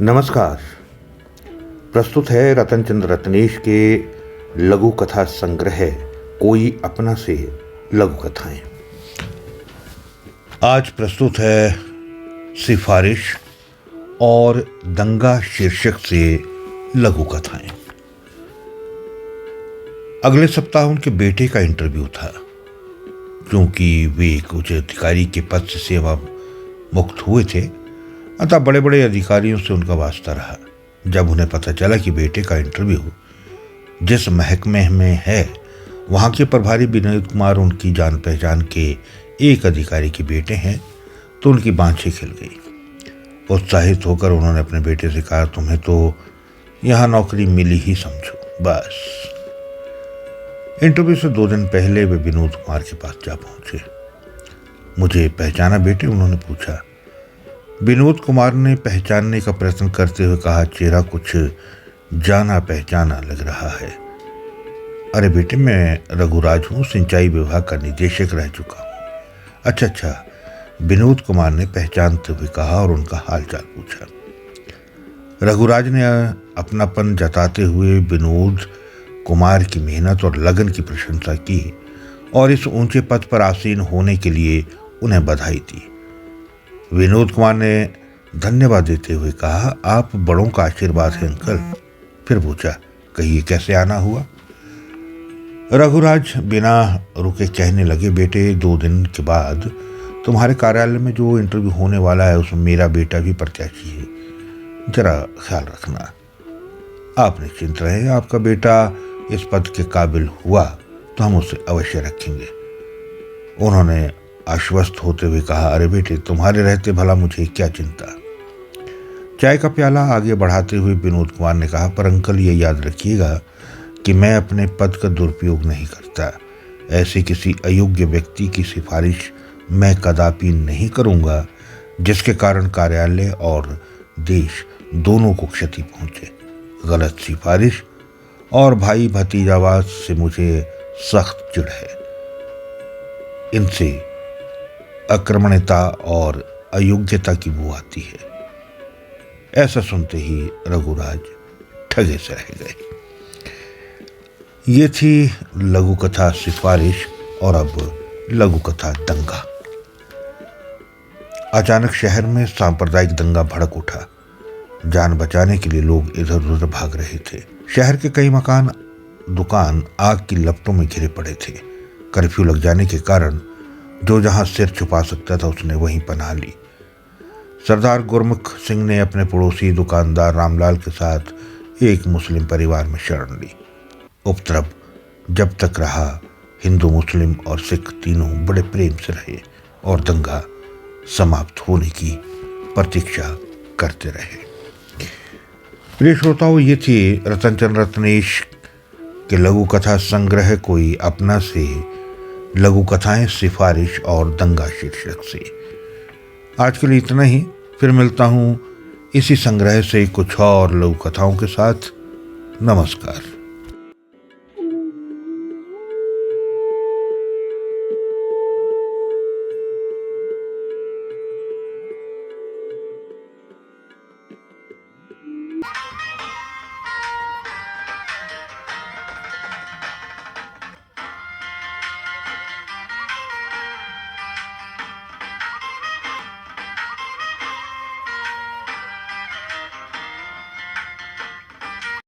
नमस्कार। प्रस्तुत है रतनचंद्र रत्नेश के लघु कथा संग्रह कोई अपना से लघु कथाएं। आज प्रस्तुत है सिफारिश और दंगा शीर्षक से लघु कथाएं। अगले सप्ताह उनके बेटे का इंटरव्यू था। क्योंकि वे एक उच्च अधिकारी के पद से सेवा मुक्त हुए थे, अतः बड़े बड़े अधिकारियों से उनका वास्ता रहा। जब उन्हें पता चला कि बेटे का इंटरव्यू जिस महकमे में है, वहाँ के प्रभारी विनोद कुमार उनकी जान पहचान के एक अधिकारी के बेटे हैं, तो उनकी बाँछें खिल गई। उत्साहित होकर उन्होंने अपने बेटे से कहा, तुम्हें तो यहाँ नौकरी मिली ही समझो बस। इंटरव्यू से 2 दिन पहले वे विनोद कुमार के पास जा पहुंचे। मुझे पहचाना बेटे? उन्होंने पूछा। विनोद कुमार ने पहचानने का प्रयत्न करते हुए कहा, चेहरा कुछ जाना पहचाना लग रहा है। अरे बेटे, मैं रघुराज हूँ, सिंचाई विभाग का निदेशक रह चुका हूँ। अच्छा, विनोद कुमार ने पहचानते हुए कहा और उनका हालचाल पूछा। रघुराज ने अपनापन जताते हुए विनोद कुमार की मेहनत और लगन की प्रशंसा की और इस ऊंचे पद पर आसीन होने के लिए उन्हें बधाई दी। विनोद कुमार ने धन्यवाद देते हुए कहा, आप बड़ों का आशीर्वाद है अंकल। फिर पूछा, कहिए कैसे आना हुआ? रघुराज बिना रुके कहने लगे, बेटे 2 दिन के बाद तुम्हारे कार्यालय में जो इंटरव्यू होने वाला है, उसमें मेरा बेटा भी प्रत्याशी है, जरा ख्याल रखना। आप निश्चिंत रहें, आपका बेटा इस पद के काबिल हुआ तो हम उसे अवश्य रखेंगे। उन्होंने आश्वस्त होते हुए कहा, अरे बेटे, तुम्हारे रहते भला मुझे क्या चिंता। चाय का प्याला आगे बढ़ाते हुए विनोद कुमार ने कहा, पर अंकल ये याद रखिएगा कि मैं अपने पद का दुरुपयोग नहीं करता। ऐसे किसी अयोग्य व्यक्ति की सिफारिश मैं कदापि नहीं करूंगा जिसके कारण कार्यालय और देश दोनों को क्षति पहुंचे। गलत सिफारिश और भाई भतीजावाद से मुझे सख्त चिढ़ है। इनसे अक्रमण्यता और अयोग्यता की बू आती है। ऐसा सुनते ही रघुराज ठगे से रह गए। ये थी लघु कथा सिफारिश और अब लघु कथा दंगा। अचानक शहर में सांप्रदायिक दंगा भड़क उठा। जान बचाने के लिए लोग इधर उधर भाग रहे थे। शहर के कई मकान, दुकान आग की लपटों में घिरे पड़े थे। कर्फ्यू लग जाने के कारण जो जहां सिर छुपा सकता था उसने वहीं पनाह ली। सरदार गुरमुख सिंह ने अपने पड़ोसी दुकानदार रामलाल के साथ एक मुस्लिम परिवार में शरण ली। उपद्रव जब तक रहा, हिंदू, मुस्लिम और सिख तीनों बड़े प्रेम से रहे और दंगा समाप्त होने की प्रतीक्षा करते रहे। प्रिय श्रोताओं, ये थी रतनचंद्र रत्नेश के लघु कथा संग्रह कोई अपना से लघु कथाएं सिफारिश और दंगा शीर्षक से। आज के लिए इतना ही। फिर मिलता हूँ इसी संग्रह से कुछ और लघु कथाओं के साथ। नमस्कार।